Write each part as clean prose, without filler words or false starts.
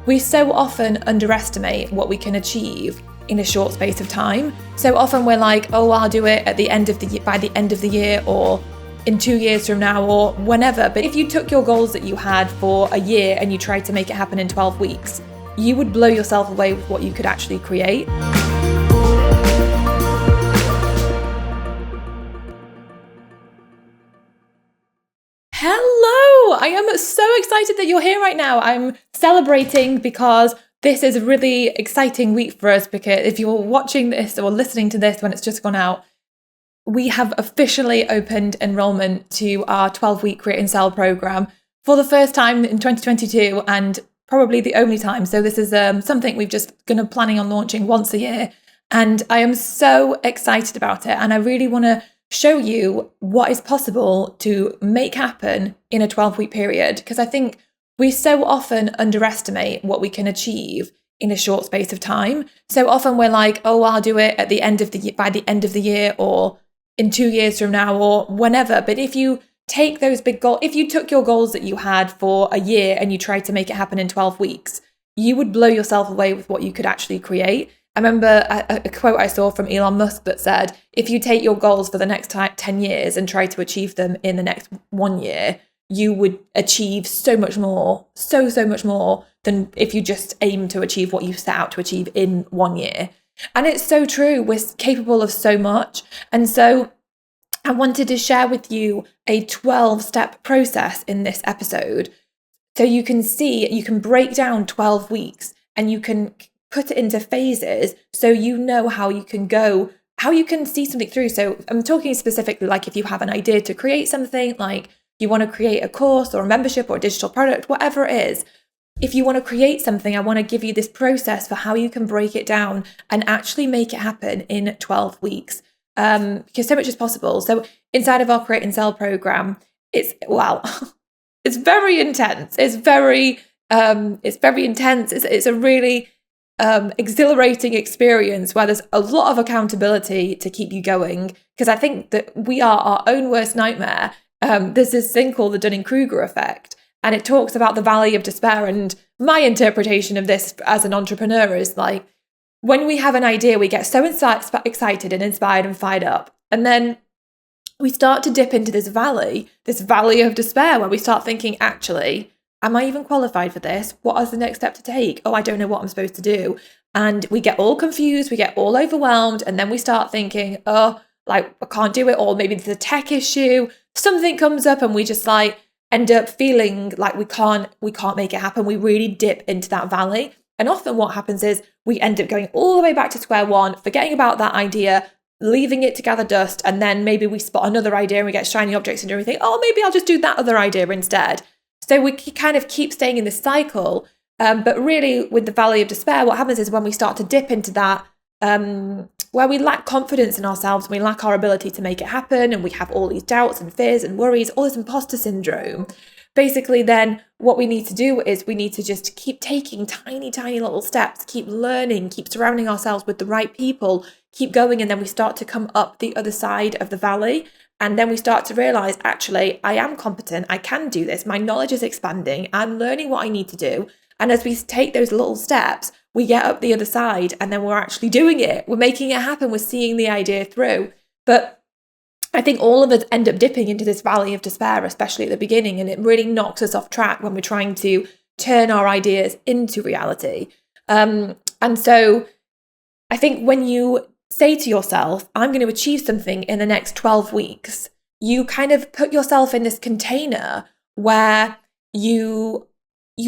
We so often underestimate what we can achieve in a short space of time. So often we're like, oh, I'll do it at the end of the by the end of the year, or in 2 years from now, or whenever. But if you took your goals that you had for a year and you tried to make it happen in 12 weeks, you would blow yourself away with what you could actually create. Hello! I am so excited that you're here right now. I'm celebrating because this is a really exciting week for us, because if you're watching this or listening to this when it's just gone out, we have officially opened enrollment to our 12-week Create and Sell program for the first time in 2022, and probably the only time. So this is something we've just planning on launching once a year. And I am so excited about it. And I really want to show you what is possible to make happen in a 12-week period, because I think we so often underestimate what we can achieve in a short space of time. So often we're like, oh, I'll do it at the end of the by the end of the year, or in 2 years from now, or whenever. But if you take those big goals, if you took your goals that you had for a year and you tried to make it happen in 12 weeks, you would blow yourself away with what you could actually create. I remember a quote I saw from Elon Musk that said, if you take your goals for the next 10 years and try to achieve them in the next 1 year, you would achieve so much more, so much more than if you just aim to achieve what you set out to achieve in 1 year. And it's so true. We're capable of so much. And so I wanted to share with you a 12-step process in this episode. So you can see, you can break down 12 weeks and you can put it into phases, so you know how you can see something through. So I'm talking specifically like if you have an idea to create something, like you want to create a course or a membership or a digital product, whatever it is. If you want to create something, I want to give you this process for how you can break it down and actually make it happen in 12 weeks. Because so much is possible. So inside of our Create and Sell program, it's very intense. It's very intense. It's a really exhilarating experience where there's a lot of accountability to keep you going, because I think that we are our own worst nightmare. There's this thing called the Dunning-Kruger effect, and it talks about the valley of despair. And my interpretation of this as an entrepreneur is like, when we have an idea, we get so excited and inspired and fired up, and then we start to dip into this valley of despair, where we start thinking, actually, am I even qualified for this? What is the next step to take? Oh, I don't know what I'm supposed to do. And we get all confused, we get all overwhelmed, and then we start thinking, oh, like I can't do it, or maybe it's a tech issue, something comes up, and we just like end up feeling like we can't make it happen. We really dip into that valley. And often what happens is we end up going all the way back to square one, forgetting about that idea, leaving it to gather dust, and then maybe we spot another idea and we get shiny objects and everything. Oh, maybe I'll just do that other idea instead. So we kind of keep staying in this cycle. But really, with the valley of despair, what happens is when we start to dip into that, where we lack confidence in ourselves, and we lack our ability to make it happen, and we have all these doubts and fears and worries, all this imposter syndrome. Basically, then what we need to do is we need to just keep taking tiny little steps, keep learning, keep surrounding ourselves with the right people, keep going, and then we start to come up the other side of the valley. And then we start to realize, actually, I am competent. I can do this. My knowledge is expanding. I'm learning what I need to do. And as we take those little steps, we get up the other side, and then we're actually doing it. We're making it happen. We're seeing the idea through. But I think all of us end up dipping into this valley of despair, especially at the beginning. And it really knocks us off track when we're trying to turn our ideas into reality. And so I think when you say to yourself, I'm going to achieve something in the next 12 weeks, you kind of put yourself in this container where you've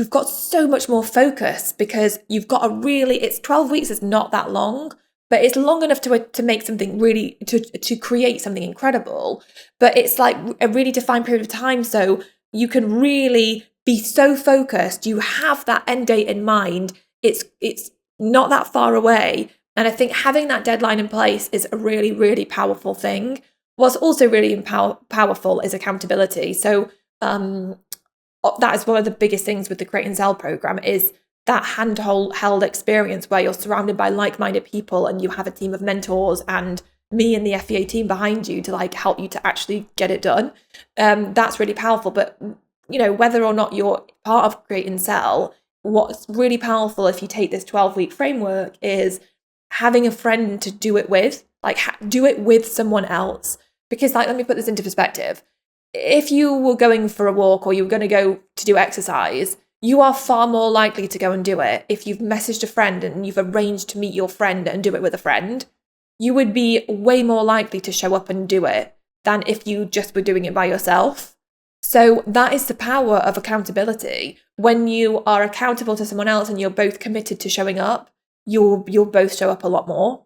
got so much more focus, because you've got it's 12 weeks is not that long, but it's long enough to make something really, to create something incredible. But it's like a really defined period of time. So you can really be so focused. You have that end date in mind. It's not that far away. And I think having that deadline in place is a really, really powerful thing. What's also really powerful is accountability. So that is one of the biggest things with the Create and Sell program, is that handheld experience where you're surrounded by like-minded people and you have a team of mentors and me and the FEA team behind you to like help you to actually get it done. That's really powerful. But, you know, whether or not you're part of Create and Sell, what's really powerful if you take this 12-week framework is having a friend to do it with, like do it with someone else. Because like, let me put this into perspective. If you were going for a walk or you were going to go to do exercise, you are far more likely to go and do it. If you've messaged a friend and you've arranged to meet your friend and do it with a friend, you would be way more likely to show up and do it than if you just were doing it by yourself. So that is the power of accountability. When you are accountable to someone else and you're both committed to showing up, you'll both show up a lot more.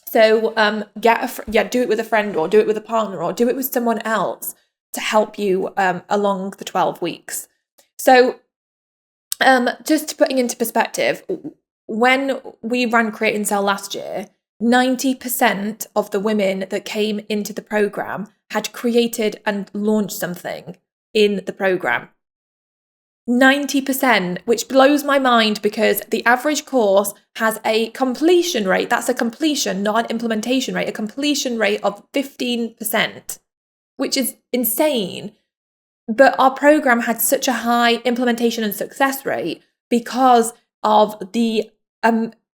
So do it with a friend, or do it with a partner, or do it with someone else to help you along the 12 weeks. So just putting into perspective, when we ran Create and Sell last year, 90% of the women that came into the program had created and launched something in the program. 90%, which blows my mind because the average course has a completion rate. That's a completion, not an implementation rate. A completion rate of 15%, which is insane. But our program had such a high implementation and success rate because of the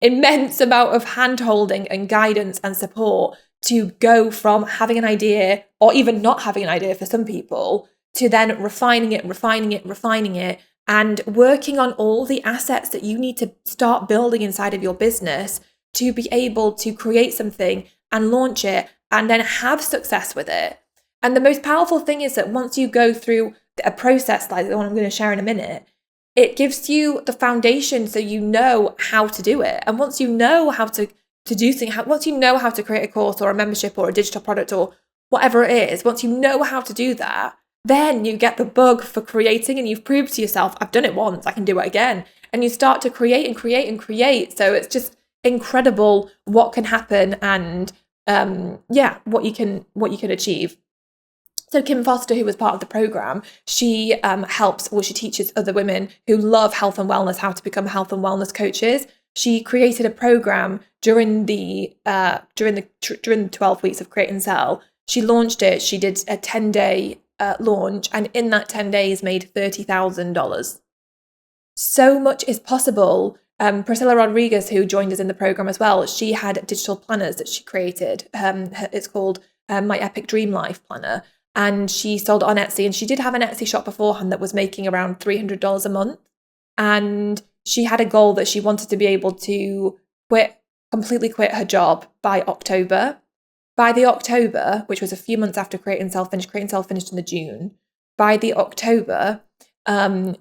immense amount of hand-holding and guidance and support to go from having an idea, or even not having an idea for some people, to then refining it, and working on all the assets that you need to start building inside of your business to be able to create something and launch it and then have success with it. And the most powerful thing is that once you go through a process like the one I'm going to share in a minute, it gives you the foundation so you know how to do it. And once you know how to do things, once you know how to create a course or a membership or a digital product or whatever it is, once you know how to do that, then you get the bug for creating and you've proved to yourself, I've done it once, I can do it again. And you start to create and create and create. So it's just incredible what can happen and what you can achieve. So Kim Foster, who was part of the program, she she teaches other women who love health and wellness how to become health and wellness coaches. She created a program during the 12 weeks of Create and Sell. She launched it. She did a 10-day launch, and in that 10 days made $30,000. So much is possible. Priscilla Rodriguez, who joined us in the program as well, she had digital planners that she created. It's called My Epic Dream Life Planner. And she sold it on Etsy, and she did have an Etsy shop beforehand that was making around $300 a month. And she had a goal that she wanted to be able to completely quit her job by October. By the October, which was a few months after Create and Sell finished in the June. By the October,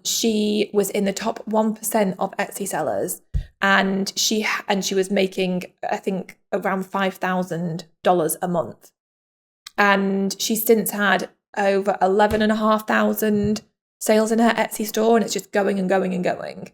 she was in the top 1% of Etsy sellers, and she was making, I think, around $5,000 a month. And she's since had over 11,500 sales in her Etsy store, and it's just going and going and going.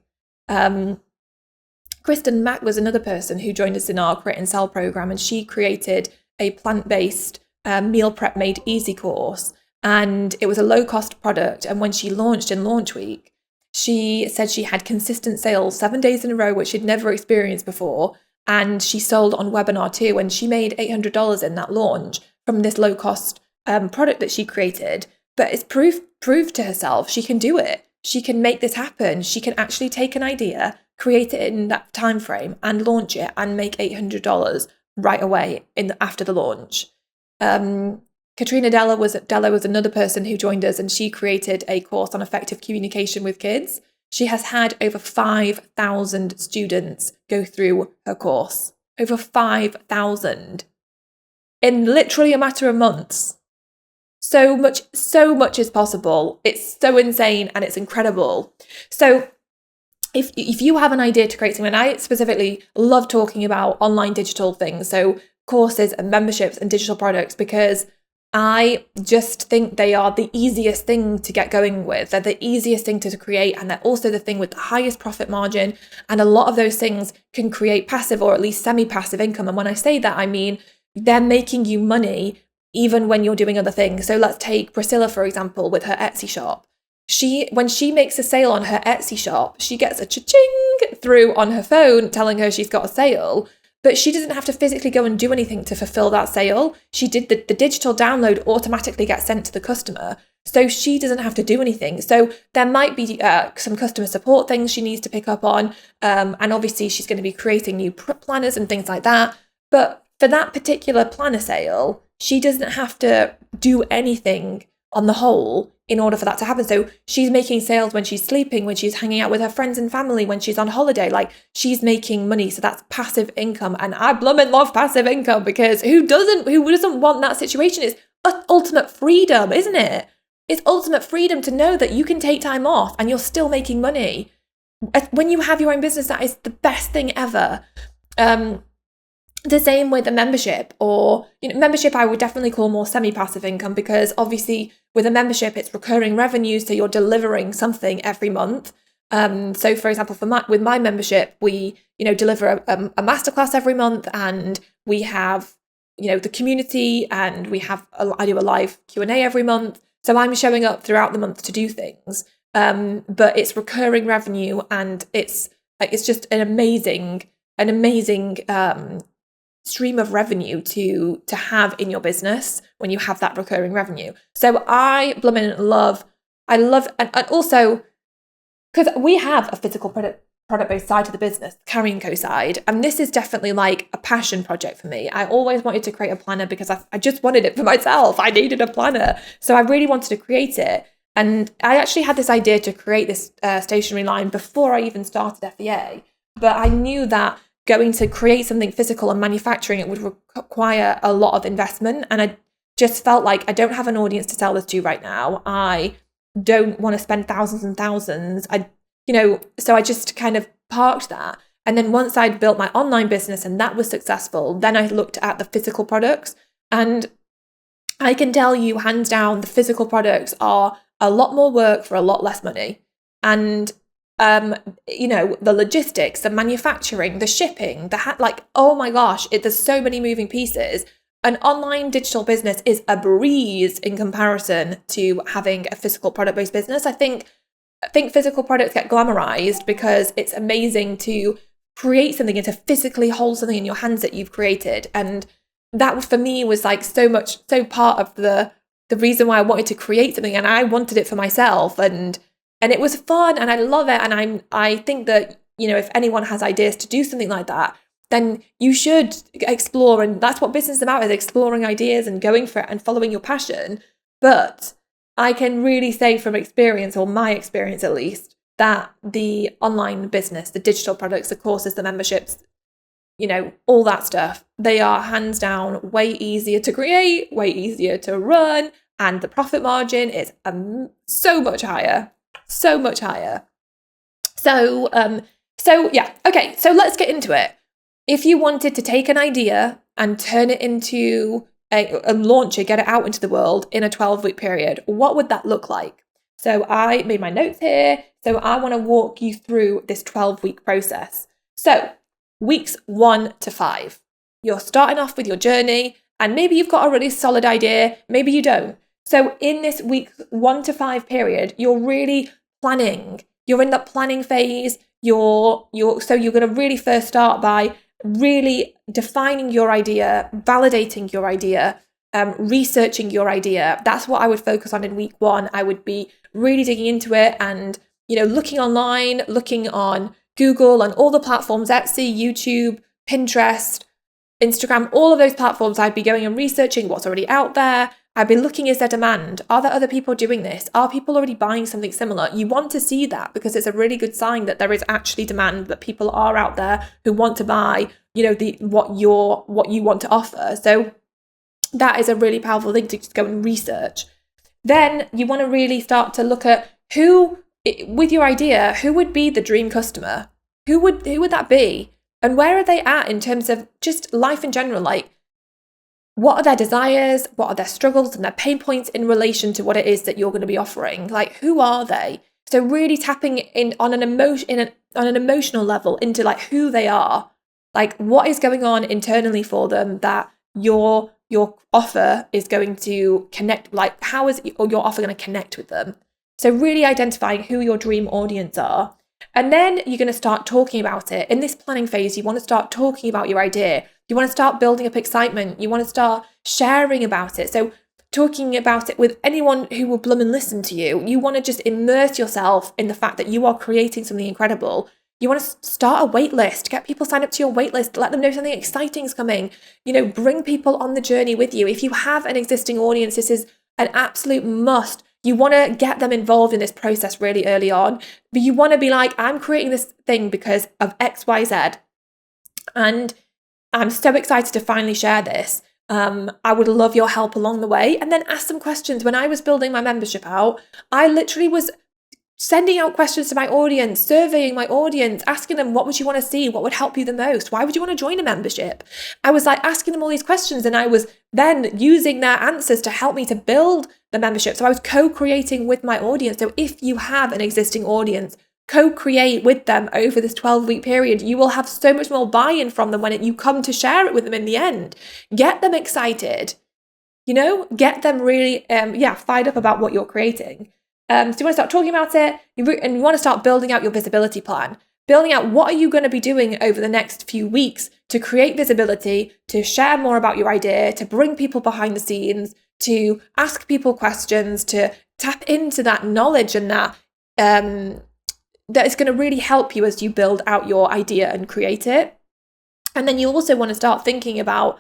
Kristen Mack was another person who joined us in our Create and Sell program, and she created a plant-based meal prep made easy course. And it was a low-cost product. And when she launched in launch week, she said she had consistent sales 7 days in a row, which she'd never experienced before. And she sold on webinar too, and she made $800 in that launch from this low-cost product that she created. But it's proved to herself she can do it. She can make this happen. She can actually take an idea, create it in that time frame, and launch it and make $800 right away after the launch. Katrina Della was another person who joined us, and she created a course on effective communication with kids. She has had over 5,000 students go through her course. Over 5,000 in literally a matter of months. So much is possible. It's so insane and it's incredible. So if you have an idea to create something, and I specifically love talking about online digital things, so courses and memberships and digital products, because I just think they are the easiest thing to get going with. They're the easiest thing to create, and they're also the thing with the highest profit margin. And a lot of those things can create passive or at least semi-passive income. And when I say that, I mean they're making you money even when you're doing other things. So let's take Priscilla, for example, with her Etsy shop. When she makes a sale on her Etsy shop, she gets a cha-ching through on her phone telling her she's got a sale. but she doesn't have to physically go and do anything to fulfill that sale. She did the digital download automatically gets sent to the customer. So she doesn't have to do anything. So there might be some customer support things she needs to pick up on. And obviously she's going to be creating new planners and things like that. But for that particular planner sale, she doesn't have to do anything on the whole in order for that to happen. So she's making sales when she's sleeping, when she's hanging out with her friends and family, when she's on holiday, like she's making money. So that's passive income. And I blooming love passive income, because who doesn't want that situation? It's ultimate freedom, isn't it? It's ultimate freedom to know that you can take time off and you're still making money. When you have your own business, that is the best thing ever. The same with a membership, or membership I would definitely call more semi-passive income, because obviously with a membership it's recurring revenue, so you're delivering something every month. So for example, with my membership, we deliver a masterclass every month, and we have the community, and I do a live Q&A every month. So I'm showing up throughout the month to do things, but it's recurring revenue, and it's just an amazing stream of revenue to have in your business when you have that recurring revenue. So I love, and also because we have a physical product-based side to the business, Carrie & Co side, and this is definitely like a passion project for me. I always wanted to create a planner because I just wanted it for myself. I needed a planner, so I really wanted to create it. And I actually had this idea to create this stationery line before I even started FEA, but I knew that going to create something physical and manufacturing it would require a lot of investment. And I just felt like I don't have an audience to sell this to right now. I don't want to spend thousands and thousands. So I just kind of parked that. And then once I'd built my online business and that was successful, then I looked at the physical products. And I can tell you hands down, the physical products are a lot more work for a lot less money. And the logistics, the manufacturing, the shipping, oh my gosh, there's so many moving pieces. An online digital business is a breeze in comparison to having a physical product-based business. I think physical products get glamorized because it's amazing to create something and to physically hold something in your hands that you've created. And that for me was like so part of the reason why I wanted to create something, and I wanted it for myself, and it was fun, and I love it. And I think that, if anyone has ideas to do something like that, then you should explore. And that's what business is about, is exploring ideas and going for it and following your passion. But I can really say from experience, or my experience at least, that the online business, the digital products, the courses, the memberships, all that stuff, they are hands down way easier to create, way easier to run. And the profit margin is so much higher. So much higher. So yeah. Okay. So let's get into it. If you wanted to take an idea and turn it into a launch it, get it out into the world in a 12-week period, what would that look like? So I made my notes here. So I want to walk you through this 12-week process. So weeks 1 to 5, you're starting off with your journey, and maybe you've got a really solid idea, maybe you don't. So in this week 1 to 5 period, you're really planning. You're in the planning phase. So you're going to really first start by really defining your idea, validating your idea, researching your idea. That's what I would focus on in week 1. I would be really digging into it and, looking online, looking on Google and all the platforms, Etsy, YouTube, Pinterest, Instagram, all of those platforms. I'd be going and researching what's already out there. I've been looking, is there demand? Are there other people doing this? Are people already buying something similar? You want to see that because it's a really good sign that there is actually demand, that people are out there who want to buy, what you want to offer. So that is a really powerful thing to just go and research. Then you want to really start to look at with your idea, who would be the dream customer? Who would that be? And where are they at in terms of just life in general? Like, what are their desires? What are their struggles and their pain points in relation to what it is that you're going to be offering? Like, who are they? So really tapping in on an emotional level into like who they are, like what is going on internally for them that your offer is going to connect. Like, how is your offer going to connect with them? So really identifying who your dream audience are. And then you're going to start talking about it. In this planning phase, you want to start talking about your idea. You want to start building up excitement. You want to start sharing about it. So talking about it with anyone who will bloom and listen to you. You want to just immerse yourself in the fact that you are creating something incredible. You want to start a wait list, get people signed up to your wait list, let them know something exciting is coming. Bring people on the journey with you. If you have an existing audience, this is an absolute must. You want to get them involved in this process really early on, but you want to be like, I'm creating this thing because of X, Y, Z. And I'm so excited to finally share this. I would love your help along the way. And then ask some questions. When I was building my membership out, I literally was sending out questions to my audience, surveying my audience, asking them, what would you want to see? What would help you the most? Why would you want to join a membership? I was like asking them all these questions, and I was then using their answers to help me to build the membership. So I was co-creating with my audience. So if you have an existing audience, co-create with them over this 12-week period. You will have so much more buy-in from them when you come to share it with them in the end. Get them excited, get them really, fired up about what you're creating. So you want to start talking about it, and you want to start building out your visibility plan. Building out what are you going to be doing over the next few weeks to create visibility, to share more about your idea, to bring people behind the scenes, to ask people questions, to tap into that knowledge and that is going to really help you as you build out your idea and create it. And then you also want to start thinking about,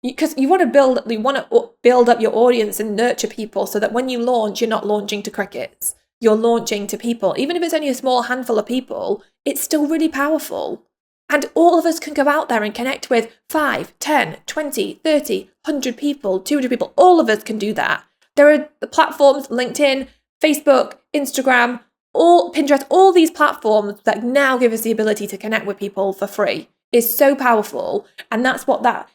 because you want to build up your audience and nurture people so that when you launch, you're not launching to crickets. You're launching to people. Even if it's only a small handful of people, it's still really powerful. And all of us can go out there and connect with 5, 10, 20, 30, 100 people, 200 people. All of us can do that. There are the platforms, LinkedIn, Facebook, Instagram, Pinterest, all these platforms that now give us the ability to connect with people for free. Is so powerful. And that's what that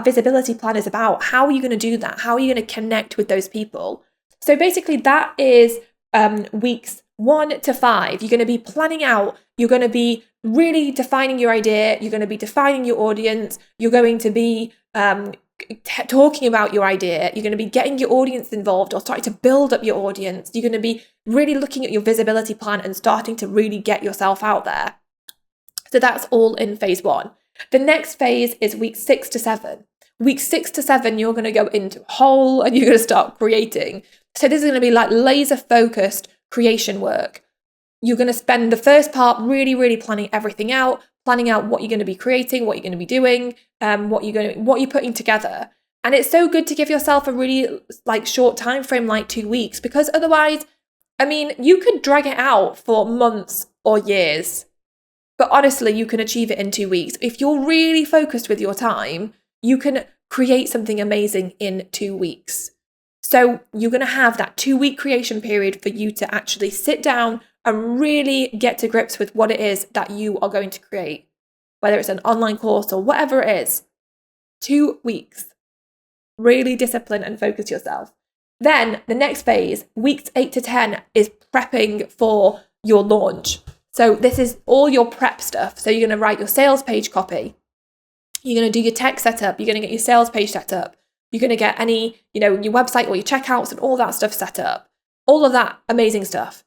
visibility plan is about. How are you going to do that? How are you going to connect with those people? So basically that is weeks 1 to 5. You're going to be planning out. You're going to be really defining your idea. You're going to be defining your audience. You're going to be talking about your idea. You're going to be getting your audience involved or starting to build up your audience. You're going to be really looking at your visibility plan and starting to really get yourself out there. So that's all in phase 1. The next phase is week 6 to 7. Week 6 to 7, you're going to go into a hole and you're going to start creating. So this is going to be like laser focused creation work. You're going to spend the first part really, really planning everything out, planning out what you're going to be creating, what you're going to be doing, what you're putting together. And it's so good to give yourself a really short time frame, like 2 weeks, because otherwise, you could drag it out for months or years. But honestly, you can achieve it in 2 weeks. If you're really focused with your time, you can create something amazing in 2 weeks. So you're going to have that 2-week creation period for you to actually sit down and really get to grips with what it is that you are going to create, whether it's an online course or whatever it is. 2 weeks. Really discipline and focus yourself. Then the next phase, weeks 8 to 10, is prepping for your launch. So this is all your prep stuff. So you're going to write your sales page copy. You're going to do your tech setup. You're going to get your sales page set up. You're going to get your website or your checkouts and all that stuff set up. All of that amazing stuff.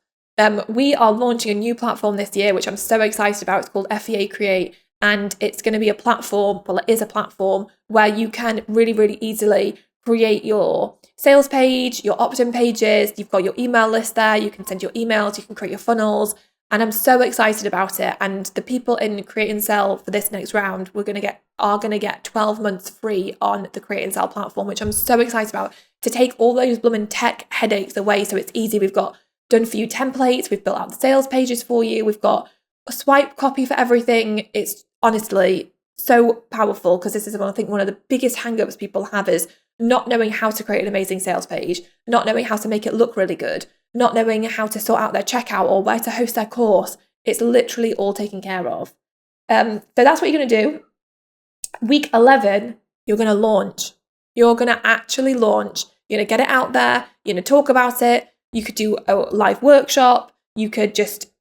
We are launching a new platform this year, which I'm so excited about. It's called FEA Create. And it's going to be a platform, it is a platform where you can really, really easily create your sales page, your opt-in pages. You've got your email list there. You can send your emails. You can create your funnels. And I'm so excited about it. And the people in Create and Sell for this next round, are going to get 12 months free on the Create and Sell platform, which I'm so excited about, to take all those blooming tech headaches away. So it's easy. We've got done for you templates. We've built out the sales pages for you. We've got a swipe copy for everything. It's honestly so powerful, because this is, I think, one of the biggest hangups people have is not knowing how to create an amazing sales page, not knowing how to make it look really good, not knowing how to sort out their checkout or where to host their course. It's literally all taken care of. So that's what you're going to do. Week 11, you're going to launch. You're going to actually launch. You're going to get it out there. You're going to talk about it. You could do a live workshop. You could just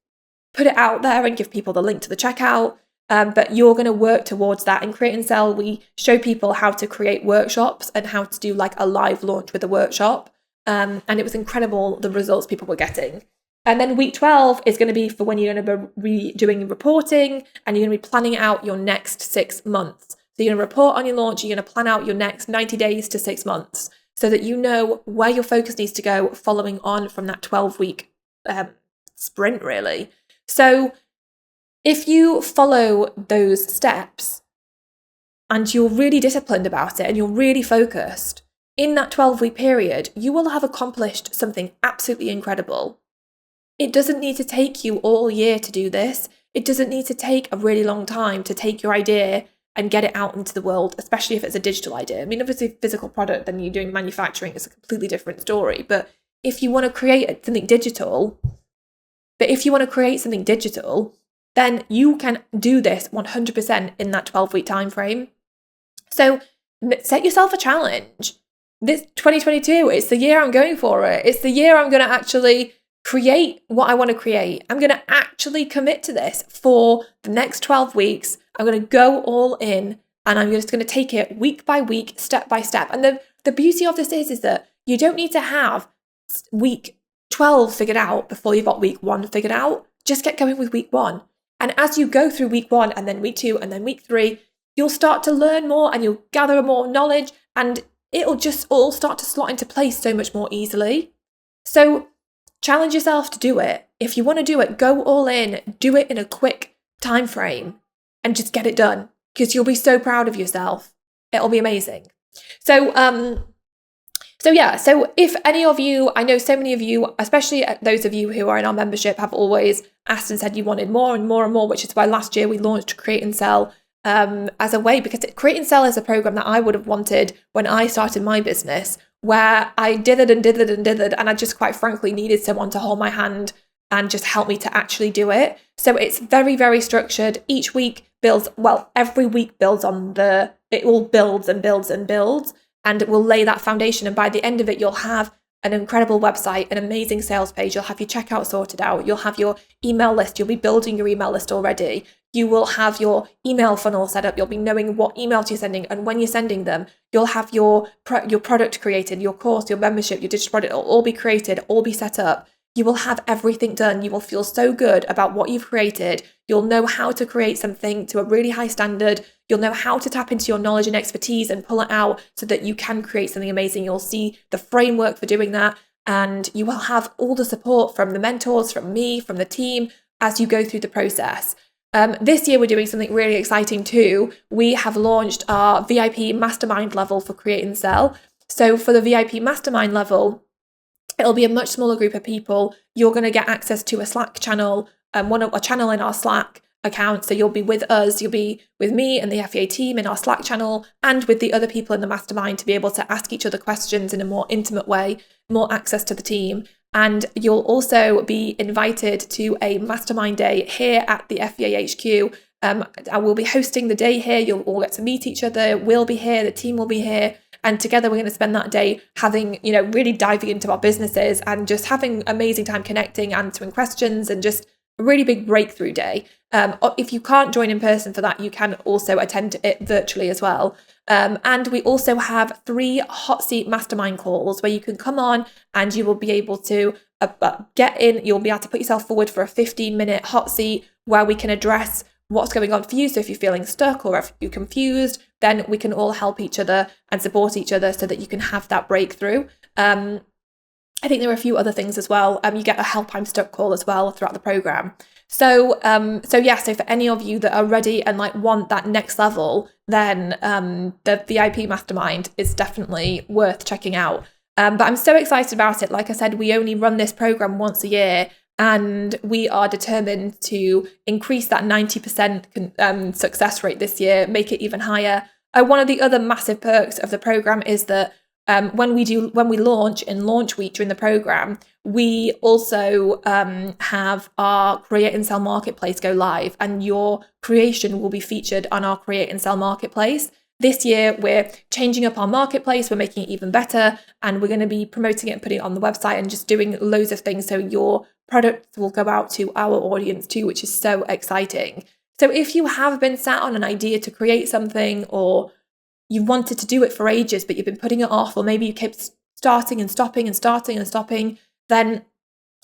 put it out there and give people the link to the checkout. But you're going to work towards that. In Create and Sell, we show people how to create workshops and how to do a live launch with a workshop. And it was incredible, the results people were getting. And then week 12 is going to be for when you're going to be doing reporting and you're going to be planning out your next 6 months. So you're going to report on your launch, you're going to plan out your next 90 days to 6 months so that you know where your focus needs to go following on from that 12-week sprint, really. So if you follow those steps and you're really disciplined about it and you're really focused, in that 12-week period, you will have accomplished something absolutely incredible. It doesn't need to take you all year to do this. It doesn't need to take a really long time to take your idea and get it out into the world, especially if it's a digital idea. I mean, obviously, a physical product, then you're doing manufacturing, it's a completely different story. But if you want to create something digital, then you can do this 100% in that 12-week time frame. So set yourself a challenge. This 2022, it's the year I'm going for it. It's the year I'm going to actually create what I want to create. I'm going to actually commit to this for the next 12 weeks. I'm going to go all in and I'm just going to take it week by week, step by step. And the beauty of this is that you don't need to have week 12 figured out before you've got week 1 figured out. Just get going with week 1. And as you go through week 1 and then week 2 and then week 3, you'll start to learn more and you'll gather more knowledge and it'll just all start to slot into place so much more easily. So challenge yourself to do it. If you want to do it, go all in, do it in a quick time frame and just get it done because you'll be so proud of yourself. It'll be amazing. So if any of you, I know so many of you, especially those of you who are in our membership, have always asked and said you wanted more and more and more, which is why last year we launched Create and Sell as a way, because Create and Sell is a program that I would have wanted when I started my business, where I dithered and I just quite frankly needed someone to hold my hand and just help me to actually do it. So it's very, very structured. Each week every week builds on it all builds and builds and builds, and it will lay that foundation. And by the end of it, you'll have an incredible website, an amazing sales page. You'll have your checkout sorted out. You'll have your email list. You'll be building your email list already. You will have your email funnel set up. You'll be knowing what emails you're sending and when you're sending them. You'll have your product created, your course, your membership, your digital product. It'll all be created, all be set up. You will have everything done. You will feel so good about what you've created. You'll know how to create something to a really high standard. You'll know how to tap into your knowledge and expertise and pull it out so that you can create something amazing. You'll see the framework for doing that. And you will have all the support from the mentors, from me, from the team as you go through the process. This year, we're doing something really exciting too. We have launched our VIP Mastermind level for Create and Sell. So for the VIP Mastermind level, it'll be a much smaller group of people. You're going to get access to a Slack channel, a channel in our Slack account. So you'll be with us, you'll be with me and the FEA team in our Slack channel and with the other people in the mastermind to be able to ask each other questions in a more intimate way, more access to the team. And you'll also be invited to a mastermind day here at the FEA HQ. I will be hosting the day here. You'll all get to meet each other. We'll be here. The team will be here. And together we're going to spend that day having, really diving into our businesses and just having amazing time connecting, answering questions, and just a really big breakthrough day. If you can't join in person for that, you can also attend it virtually as well. And we also have 3 hot seat mastermind calls where you can come on and you will be able to get in. You'll be able to put yourself forward for a 15-minute hot seat where we can address what's going on for you. So if you're feeling stuck or if you're confused, then we can all help each other and support each other so that you can have that breakthrough. I think there are a few other things as well. You get a help I'm stuck call as well throughout the program. So for any of you that are ready and want that next level, then the VIP Mastermind is definitely worth checking out. But I'm so excited about it. Like I said, we only run this program once a year, and we are determined to increase that 90% success rate this year, make it even higher. One of the other massive perks of the program is that when we launch in launch week during the program, we also have our Create and Sell marketplace go live, and your creation will be featured on our Create and Sell marketplace. This year, we're changing up our marketplace, we're making it even better, and we're going to be promoting it and putting it on the website and just doing loads of things so your products will go out to our audience too, which is so exciting. So if you have been sat on an idea to create something, or you've wanted to do it for ages, but you've been putting it off, or maybe you kept starting and stopping and starting and stopping, then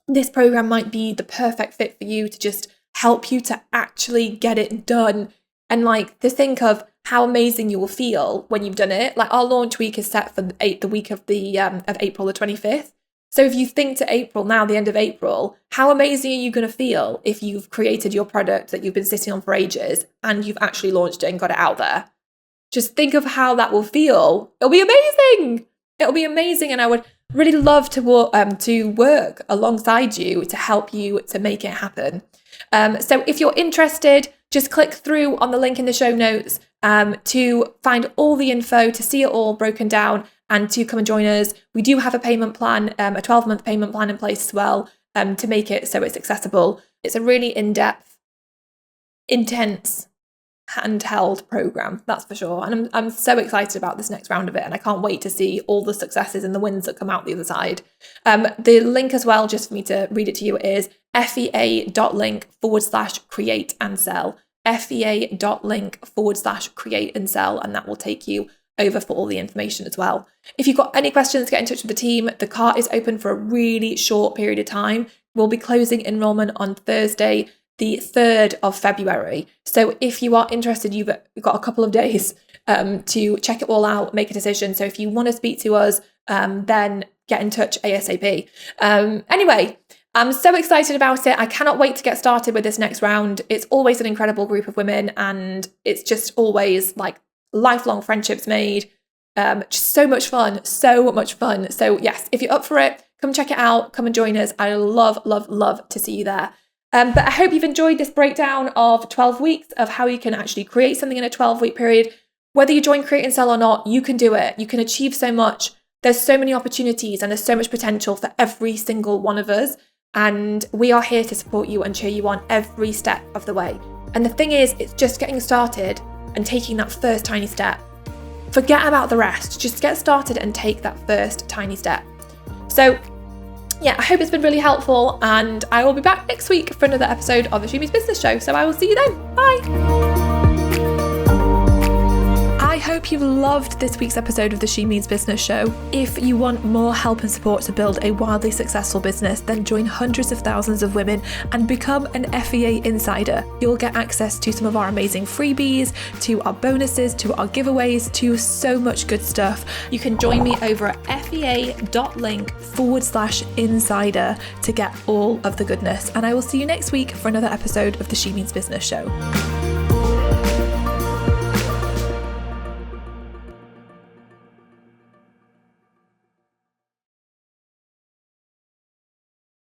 this program might be the perfect fit for you to just help you to actually get it done. And like, to think of how amazing you will feel when you've done it. Like, our launch week is set for the week of April the 25th. So if you think to April now, the end of April, how amazing are you going to feel if you've created your product that you've been sitting on for ages and you've actually launched it and got it out there? Just think of how that will feel. It'll be amazing. It'll be amazing. And I would really love to work alongside you to help you to make it happen. So if you're interested, just click through on the link in the show notes to find all the info, to see it all broken down, and to come and join us. We do have a payment plan, a 12-month payment plan in place as well, to make it so it's accessible. It's a really in-depth, intense, handheld program, that's for sure. And I'm so excited about this next round of it, and I can't wait to see all the successes and the wins that come out the other side. The link as well, just for me to read it to you, is fea.link/create and sell. fea.link/create and sell, and that will take you over for all the information as well. If you've got any questions, get in touch with the team. The cart is open for a really short period of time. We'll be closing enrollment on Thursday, the 3rd of February. So if you are interested, you've got a couple of days to check it all out, make a decision. So if you want to speak to us, then get in touch ASAP. Anyway, I'm so excited about it. I cannot wait to get started with this next round. It's always an incredible group of women, and it's just always like lifelong friendships made. Just so much fun. So yes, if you're up for it, come check it out. Come and join us. I love to see you there. But I hope you've enjoyed this breakdown of 12 weeks of how you can actually create something in a 12-week period. Whether you join Create and Sell or not, you can do it. You can achieve so much. There's so many opportunities and there's so much potential for every single one of us. And we are here to support you and cheer you on every step of the way. And the thing is, it's just getting started and taking that first tiny step. Forget about the rest. Just get started and take that first tiny step. So yeah, I hope it's been really helpful, and I will be back next week for another episode of the She Means Business Show. So I will see you then. Bye. I hope you've loved this week's episode of the She Means Business Show. If you want more help and support to build a wildly successful business, then join hundreds of thousands of women and become an FEA insider. You'll get access to some of our amazing freebies, to our bonuses, to our giveaways, to so much good stuff. You can join me over at fea.link/insider to get all of the goodness. And I will see you next week for another episode of the She Means Business Show.